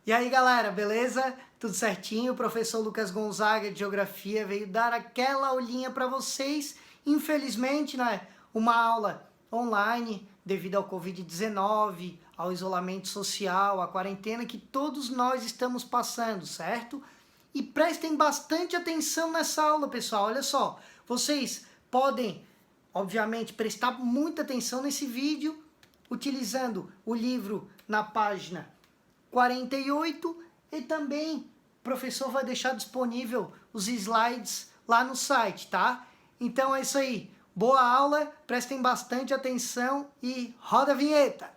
E aí galera, beleza? Tudo certinho? O professor Lucas Gonzaga de Geografia veio dar aquela aulinha para vocês. Infelizmente, né, uma aula online devido ao Covid-19, ao isolamento social, à quarentena que todos nós estamos passando, certo? E prestem bastante atenção nessa aula, pessoal. Olha só, vocês podem, obviamente, prestar muita atenção nesse vídeo utilizando o livro na página 48 e também o professor vai deixar disponível os slides lá no site, tá? Então é isso aí. Boa aula, prestem bastante atenção e roda a vinheta!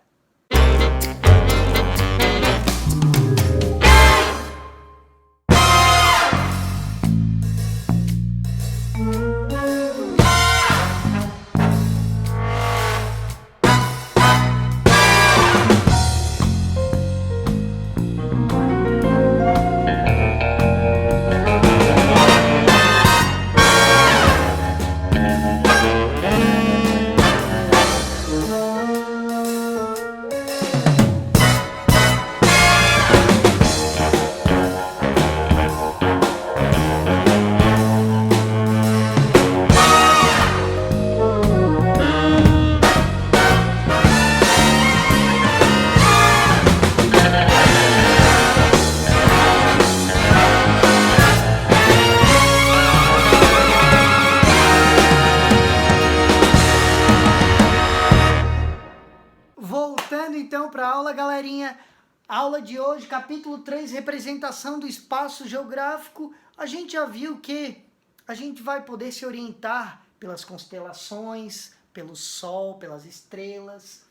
Voltando então para a aula, galerinha. Aula de hoje, capítulo 3, representação do espaço geográfico. A gente já viu que a gente vai poder se orientar pelas constelações, pelo Sol, pelas estrelas,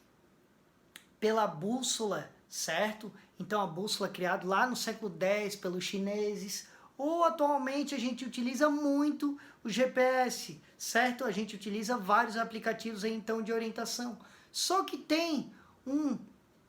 pela bússola, certo? Então a bússola criada lá no século X pelos chineses, ou atualmente a gente utiliza muito o GPS, certo? A gente utiliza vários aplicativos aí, então de orientação. Só que tem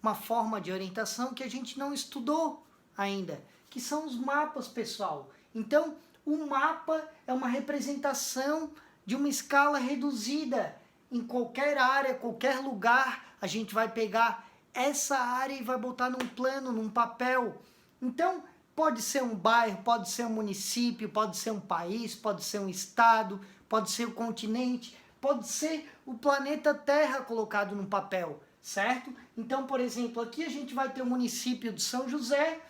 uma forma de orientação que a gente não estudou ainda, que são os mapas, pessoal. Então, o mapa é uma representação de uma escala reduzida. Em qualquer área, qualquer lugar, a gente vai pegar essa área e vai botar num plano, num papel. Então, pode ser um bairro, pode ser um município, pode ser um país, pode ser um estado, pode ser o continente, pode ser o planeta Terra colocado num papel, certo? Então, por exemplo, aqui a gente vai ter o município de São José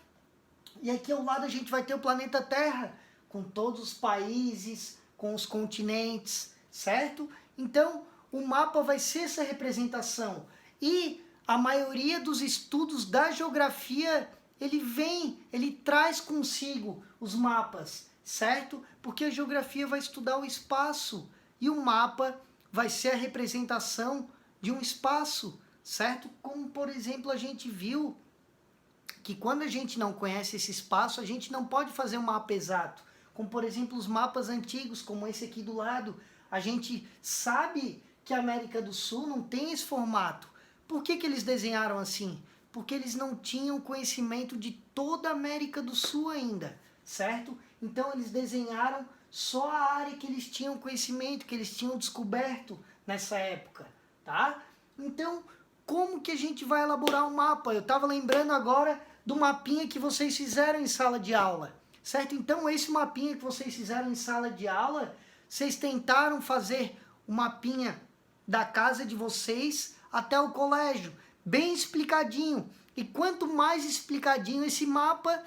e aqui ao lado a gente vai ter o planeta Terra, com todos os países, com os continentes, certo? Então, o mapa vai ser essa representação. E a maioria dos estudos da geografia, ele traz consigo os mapas, certo? Porque a geografia vai estudar o espaço e o mapa vai ser a representação de um espaço, certo? Como, por exemplo, a gente viu que quando a gente não conhece esse espaço, a gente não pode fazer um mapa exato. Como, por exemplo, os mapas antigos, como esse aqui do lado. A gente sabe que a América do Sul não tem esse formato. Por que eles desenharam assim? Porque eles não tinham conhecimento de toda a América do Sul ainda, certo? Então eles desenharam só a área que eles tinham conhecimento, que eles tinham descoberto nessa época, tá? Então, como que a gente vai elaborar um mapa? Eu estava lembrando agora do mapinha que vocês fizeram em sala de aula, certo? Então, esse mapinha que vocês fizeram em sala de aula, vocês tentaram fazer o mapinha da casa de vocês até o colégio, bem explicadinho. E quanto mais explicadinho esse mapa,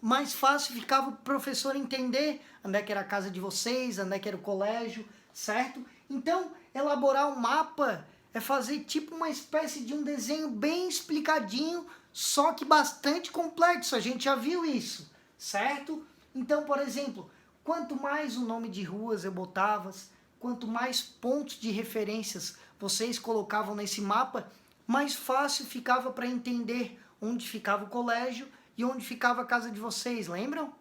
mais fácil ficava o professor entender onde é que era a casa de vocês, onde é que era o colégio, certo? Então, elaborar um mapa é fazer tipo uma espécie de um desenho bem explicadinho, só que bastante complexo, a gente já viu isso, certo? Então, por exemplo, quanto mais o nome de ruas eu botava, quanto mais pontos de referências vocês colocavam nesse mapa, mais fácil ficava para entender onde ficava o colégio e onde ficava a casa de vocês, lembram?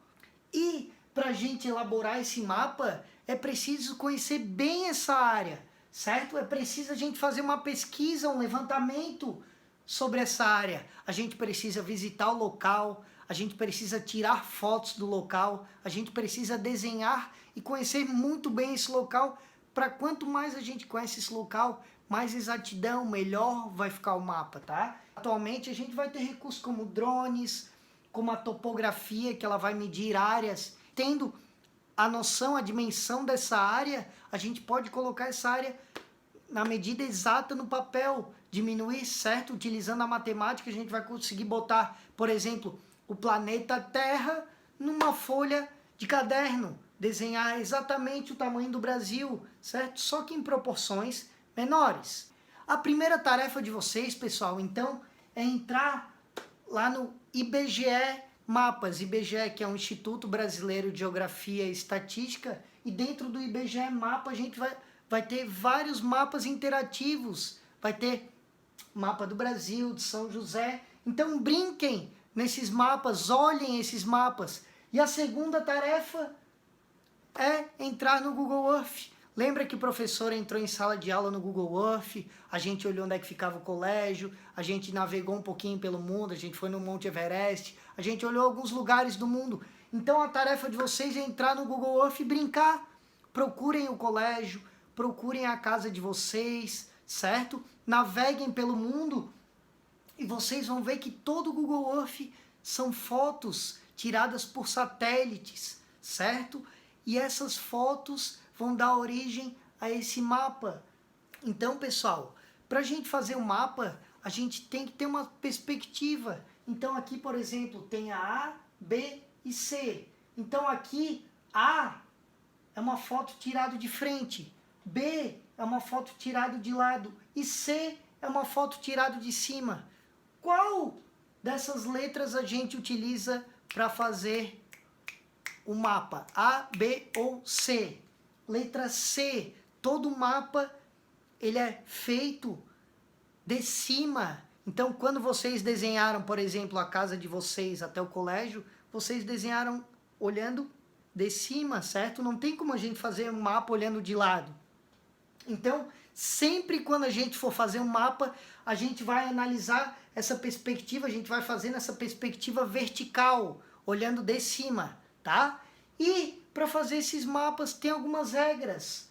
E para a gente elaborar esse mapa, é preciso conhecer bem essa área, certo? É preciso a gente fazer uma pesquisa, um levantamento sobre essa área. A gente precisa visitar o local, a gente precisa tirar fotos do local, a gente precisa desenhar e conhecer muito bem esse local, para quanto mais a gente conhece esse local, mais exatidão, melhor vai ficar o mapa, tá? Atualmente a gente vai ter recursos como drones, como a topografia, que ela vai medir áreas. Tendo a noção, a dimensão dessa área, a gente pode colocar essa área na medida exata no papel, diminuir, certo? Utilizando a matemática, a gente vai conseguir botar, por exemplo, o planeta Terra numa folha de caderno, desenhar exatamente o tamanho do Brasil, certo? Só que em proporções menores. A primeira tarefa de vocês, pessoal, então, é entrar lá no IBGE Mapas, IBGE, que é o Instituto Brasileiro de Geografia e Estatística, e dentro do IBGE Mapa a gente vai ter vários mapas interativos, vai ter mapa do Brasil, de São José, então brinquem nesses mapas, olhem esses mapas. E a segunda tarefa é entrar no Google Earth. Lembra que o professor entrou em sala de aula no Google Earth, a gente olhou onde é que ficava o colégio, a gente navegou um pouquinho pelo mundo, a gente foi no Monte Everest, a gente olhou alguns lugares do mundo. Então a tarefa de vocês é entrar no Google Earth e brincar. Procurem o colégio, procurem a casa de vocês, certo? Naveguem pelo mundo e vocês vão ver que todo o Google Earth são fotos tiradas por satélites, certo? E essas fotos vão dar origem a esse mapa. Então, pessoal, para a gente fazer um mapa, a gente tem que ter uma perspectiva. Então, aqui, por exemplo, tem a A, B e C. Então, aqui, A é uma foto tirada de frente, B é uma foto tirada de lado e C é uma foto tirada de cima. Qual dessas letras a gente utiliza para fazer o mapa? A, B ou C? Letra C. Todo mapa ele é feito de cima. Então, quando vocês desenharam, por exemplo, a casa de vocês até o colégio, vocês desenharam olhando de cima, certo? Não tem como a gente fazer um mapa olhando de lado. Então, sempre quando a gente for fazer um mapa, a gente vai analisar essa perspectiva, a gente vai fazer nessa perspectiva vertical, olhando de cima, tá? E para fazer esses mapas tem algumas regras.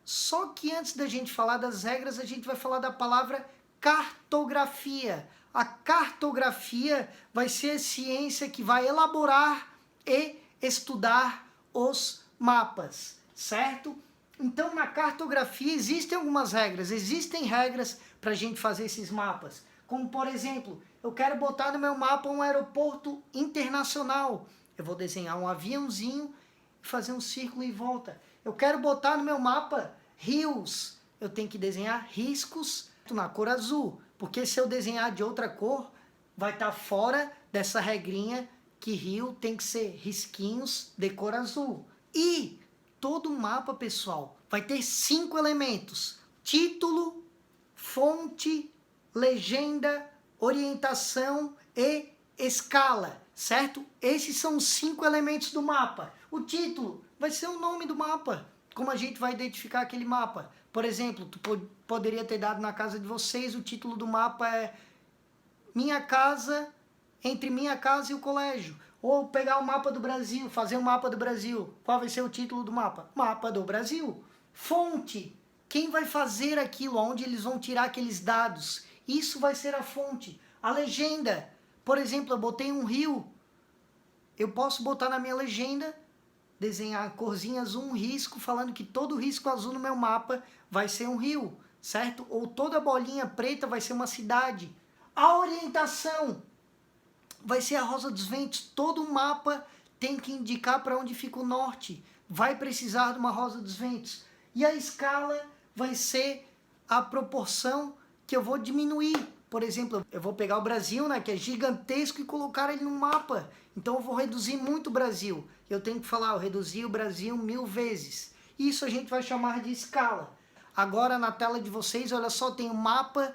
Só que antes da gente falar das regras, a gente vai falar da palavra cartografia. A cartografia vai ser a ciência que vai elaborar e estudar os mapas, certo? Então, na cartografia existem algumas regras. Existem regras para a gente fazer esses mapas. Como, por exemplo, eu quero botar no meu mapa um aeroporto internacional. Eu vou desenhar um aviãozinho e fazer um círculo em volta. Eu quero botar no meu mapa rios. Eu tenho que desenhar riscos na cor azul. Porque se eu desenhar de outra cor, vai estar fora dessa regrinha que rio tem que ser risquinhos de cor azul. E todo mapa, pessoal, vai ter 5 elementos: título, fonte, legenda, orientação e escala, certo? Esses são os 5 elementos do mapa. O título vai ser o nome do mapa, como a gente vai identificar aquele mapa. Por exemplo, tu poderia ter dado na casa de vocês, o título do mapa é Minha Casa, entre minha casa e o colégio. Ou pegar o mapa do Brasil, fazer um mapa do Brasil. Qual vai ser o título do mapa? Mapa do Brasil. Fonte. Quem vai fazer aquilo? Onde eles vão tirar aqueles dados? Isso vai ser a fonte. A legenda. Por exemplo, eu botei um rio. Eu posso botar na minha legenda, desenhar a corzinha azul, um risco, falando que todo risco azul no meu mapa vai ser um rio, certo? Ou toda bolinha preta vai ser uma cidade. A orientação vai ser a Rosa dos Ventos. Todo mapa tem que indicar para onde fica o norte. Vai precisar de uma Rosa dos Ventos. E a escala vai ser a proporção que eu vou diminuir. Por exemplo, eu vou pegar o Brasil, né, que é gigantesco, e colocar ele no mapa. Então eu vou reduzir muito o Brasil. Eu tenho que falar, eu reduzi o Brasil 1000 vezes. Isso a gente vai chamar de escala. Agora na tela de vocês, olha só, tem o mapa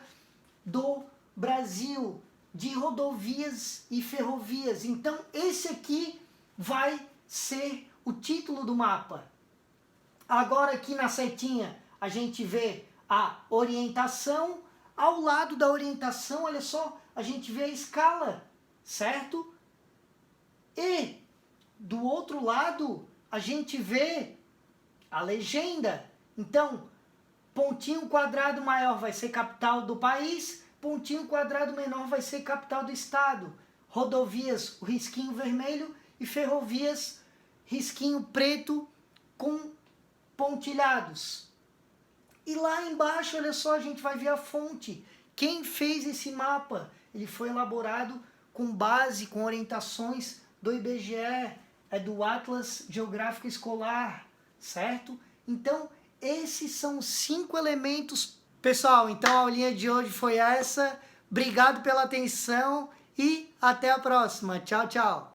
do Brasil, de rodovias e ferrovias. Então esse aqui vai ser o título do mapa. Agora aqui na setinha a gente vê a orientação. Ao lado da orientação, olha só, a gente vê a escala, certo? E do outro lado a gente vê a legenda. Então, pontinho quadrado maior vai ser capital do país, pontinho quadrado menor vai ser capital do estado. Rodovias, o risquinho vermelho, e ferrovias, risquinho preto com pontilhados. E lá embaixo, olha só, a gente vai ver a fonte. Quem fez esse mapa? Ele foi elaborado com base, com orientações do IBGE, é do Atlas Geográfico Escolar, certo? Então, esses são os 5 elementos. Pessoal, então a aulinha de hoje foi essa. Obrigado pela atenção e até a próxima. Tchau, tchau.